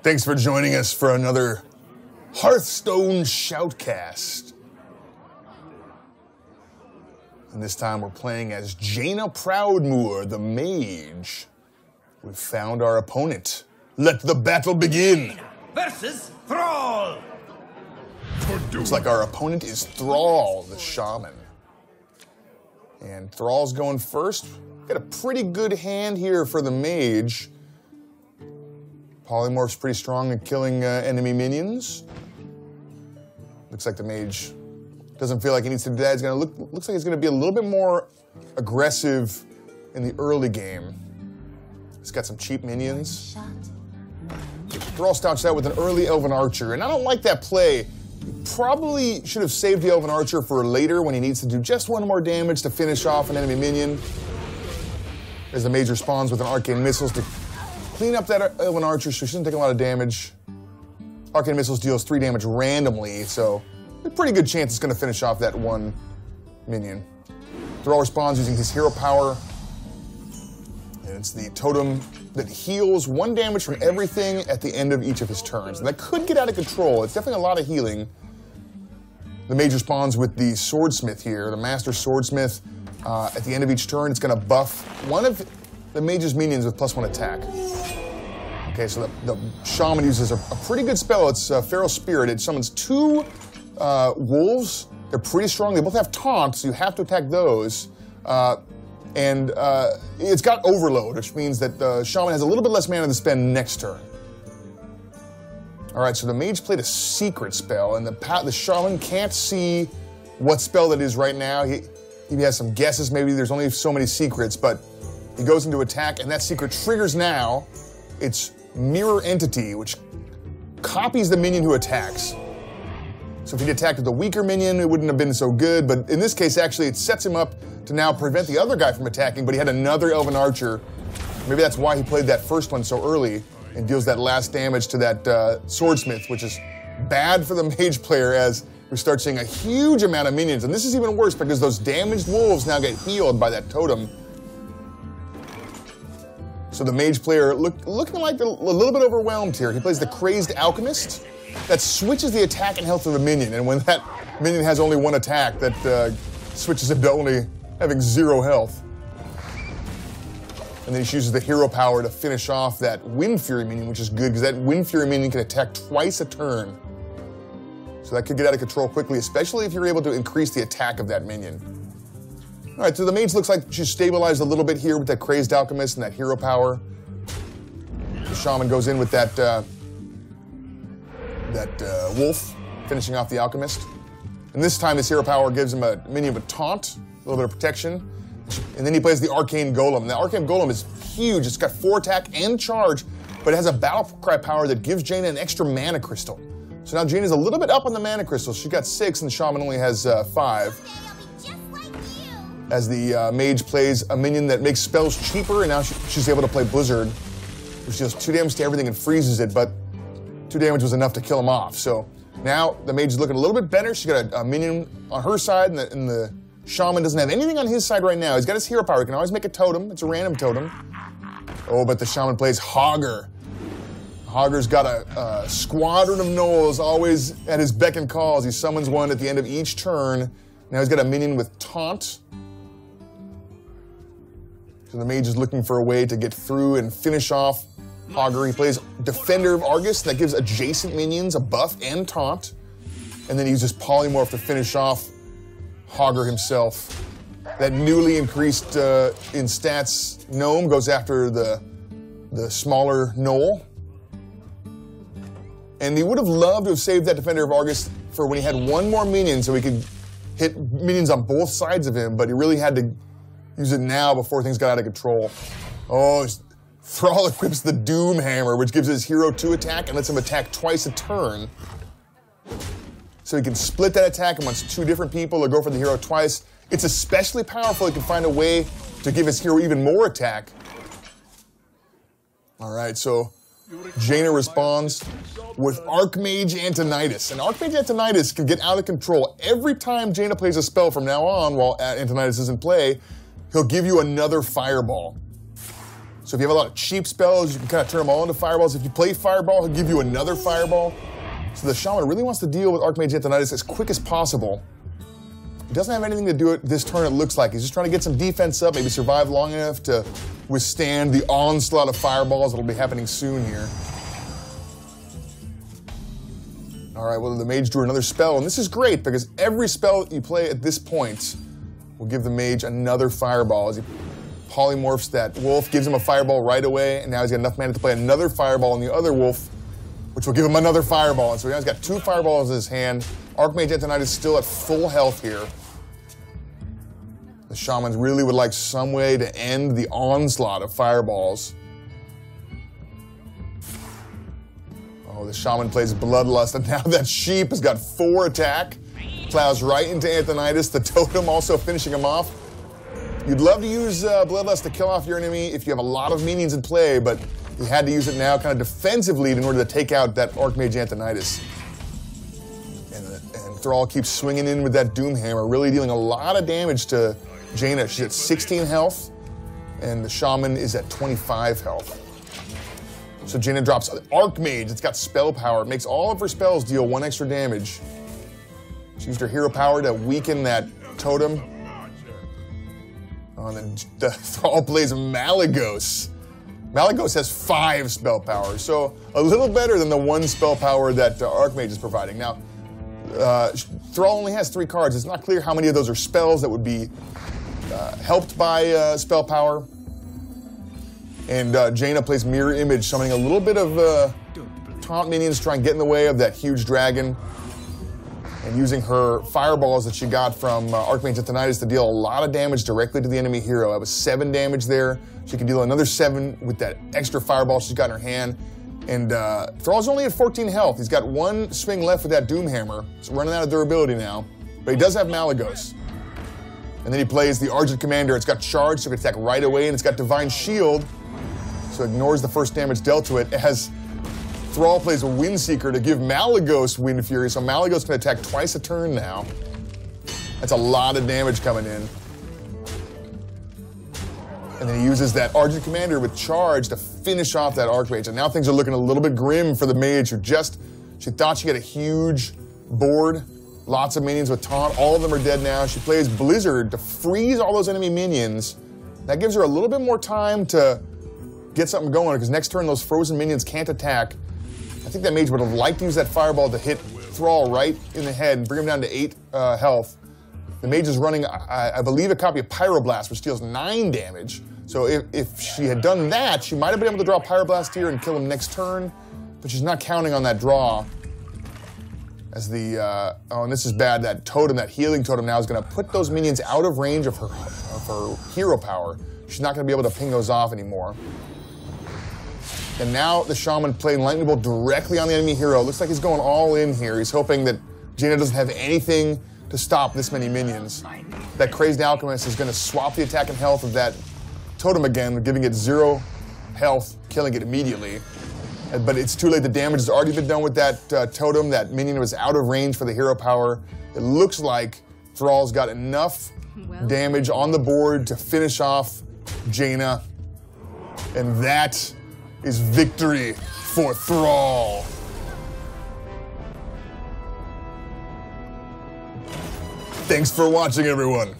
Thanks for joining us for another Hearthstone Shoutcast. And this time we're playing as Jaina Proudmoore, the Mage. We've found our opponent. Let the battle begin! Versus Thrall! Looks like our opponent is Thrall, the Shaman. And Thrall's going first. Got a pretty good hand here for the Mage. Polymorph's pretty strong at killing enemy minions. Looks like the Mage doesn't feel like he needs to do that. Looks like he's gonna be a little bit more aggressive in the early game. He's got some cheap minions. Thrall stouched out with an early Elven Archer, and I don't like that play. He probably should have saved the Elven Archer for later when he needs to do just one more damage to finish off an enemy minion. As the Mage responds with an Arcane Missiles to clean up that Elven Archer so she doesn't take a lot of damage. Arcane Missiles deals 3 damage randomly, so a pretty good chance it's going to finish off that one minion. Thrall responds using his hero power, and it's the totem that heals 1 damage from everything at the end of each of his turns. And that could get out of control. It's definitely a lot of healing. The Mage responds with the Swordsmith here, the Master Swordsmith. At the end of each turn, it's going to buff one of the Mage's minions with +1 attack. Okay, so the Shaman uses a pretty good spell. It's Feral Spirit. It summons 2 wolves. They're pretty strong. They both have taunt, so you have to attack those. And it's got Overload, which means that the Shaman has a little bit less mana to spend next turn. All right, so the Mage played a secret spell, and the Shaman can't see what spell that is right now. He has some guesses. Maybe there's only so many secrets, but he goes into attack, and that secret triggers now. It's Mirror Entity, which copies the minion who attacks. So if he'd attacked with a weaker minion, it wouldn't have been so good, but in this case, actually, it sets him up to now prevent the other guy from attacking, but he had another Elven Archer. Maybe that's why he played that first one so early and deals that last damage to that Swordsmith, which is bad for the Mage player as we start seeing a huge amount of minions. And this is even worse because those damaged wolves now get healed by that totem. So the Mage player looking like a little bit overwhelmed here. He plays the Crazed Alchemist. That switches the attack and health of the minion, and when that minion has only 1 attack, that switches him to only having 0 health. And then he uses the hero power to finish off that Wind Fury minion, which is good, because that Wind Fury minion can attack twice a turn. So that could get out of control quickly, especially if you're able to increase the attack of that minion. All right, so the Mage looks like she's stabilized a little bit here with that Crazed Alchemist and that hero power. The Shaman goes in with that wolf, finishing off the Alchemist. And this time his hero power gives him a minion with taunt, a little bit of protection. And then he plays the Arcane Golem. The Arcane Golem is huge. It's got 4 attack and charge, but it has a battle cry power that gives Jaina an extra mana crystal. So now Jaina's a little bit up on the mana crystals. She got 6 and the Shaman only has 5. As the Mage plays a minion that makes spells cheaper, and now she's able to play Blizzard, which deals 2 damage to everything and freezes it, but 2 damage was enough to kill him off. So now the Mage is looking a little bit better. She's got a minion on her side, and the Shaman doesn't have anything on his side right now. He's got his hero power. He can always make a totem. It's a random totem. Oh, but the Shaman plays Hogger. Hogger's got a squadron of gnolls always at his beck and call as he summons one at the end of each turn. Now he's got a minion with taunt. So the Mage is looking for a way to get through and finish off Hogger. He plays Defender of Argus, that gives adjacent minions a buff and taunt. And then he uses Polymorph to finish off Hogger himself. That newly increased in stats gnome goes after the smaller gnoll. And he would have loved to have saved that Defender of Argus for when he had 1 more minion so he could hit minions on both sides of him, but he really had to use it now before things got out of control. Oh, Thrall equips the Doom Hammer, which gives his hero 2 attack and lets him attack twice a turn. So he can split that attack amongst 2 different people or go for the hero twice. It's especially powerful. He can find a way to give his hero even more attack. All right, so Jaina responds with Archmage Antonidas. And Archmage Antonidas can get out of control. Every time Jaina plays a spell from now on while Antonidas is in play, he'll give you another fireball. So if you have a lot of cheap spells, you can kind of turn them all into fireballs. If you play fireball, he'll give you another fireball. So the Shaman really wants to deal with Archmage Antonidas as quick as possible. He doesn't have anything to do it this turn, it looks like. He's just trying to get some defense up, maybe survive long enough to withstand the onslaught of fireballs that'll be happening soon here. All right, well, the Mage drew another spell, and this is great because every spell that you play at this point will give the Mage another fireball. As he polymorphs that wolf, gives him a fireball right away, and now he's got enough mana to play another fireball on the other wolf, which will give him another fireball. And so now he's got 2 fireballs in his hand. Archmage Antonidas is still at full health here. The Shamans really would like some way to end the onslaught of fireballs. Oh, the Shaman plays Bloodlust, and now that sheep has got 4 attack. Plows right into Antonidas, the totem also finishing him off. You'd love to use Bloodlust to kill off your enemy if you have a lot of minions in play, but you had to use it now kind of defensively in order to take out that Archmage Antonidas. And Thrall keeps swinging in with that Doomhammer, really dealing a lot of damage to Jaina. She's at 16 health, and the Shaman is at 25 health. So Jaina drops Archmage. It's got spell power. It makes all of her spells deal 1 extra damage. She used her hero power to weaken that totem. Oh, and then the Thrall plays Malygos. Malygos has 5 spell power, so a little better than the 1 spell power that Archmage is providing. Now, Thrall only has 3 cards. It's not clear how many of those are spells that would be helped by spell power. And Jaina plays Mirror Image, summoning a little bit of taunt minions to try and get in the way of that huge dragon. And using her fireballs that she got from Archmage Antonidas to deal a lot of damage directly to the enemy hero. That was 7 damage there. She can deal another 7 with that extra fireball she's got in her hand. And Thrall's only at 14 health. He's got 1 swing left with that Doomhammer. He's running out of durability now. But he does have Malygos. And then he plays the Argent Commander. It's got charge, so it can attack right away, and it's got Divine Shield, so it ignores the first damage dealt to it, as Thrall plays a Windseeker to give Malygos Wind Fury, so Malygos can attack twice a turn now. That's a lot of damage coming in. And then he uses that Argent Commander with charge to finish off that Archmage. And now things are looking a little bit grim for the Mage, who she thought she had a huge board, lots of minions with taunt. All of them are dead now. She plays Blizzard to freeze all those enemy minions. That gives her a little bit more time to get something going, because next turn those frozen minions can't attack. I think that Mage would have liked to use that fireball to hit Thrall right in the head and bring him down to 8 health. The Mage is running, I believe, a copy of Pyroblast, which deals 9 damage. So if she had done that, she might have been able to draw Pyroblast here and kill him next turn, but she's not counting on that draw. As the, oh, and this is bad, that totem, that healing totem now is going to put those minions out of range of her hero power. She's not going to be able to ping those off anymore. And now the Shaman playing Lightning Bolt directly on the enemy hero. Looks like he's going all in here. He's hoping that Jaina doesn't have anything to stop this many minions. That Crazed Alchemist is going to swap the attack and health of that totem again, giving it 0 health, killing it immediately. But it's too late. The damage has already been done with that totem. That minion was out of range for the hero power. It looks like Thrall's got enough damage on the board to finish off Jaina. And that is victory for Thrall. Thanks for watching, everyone.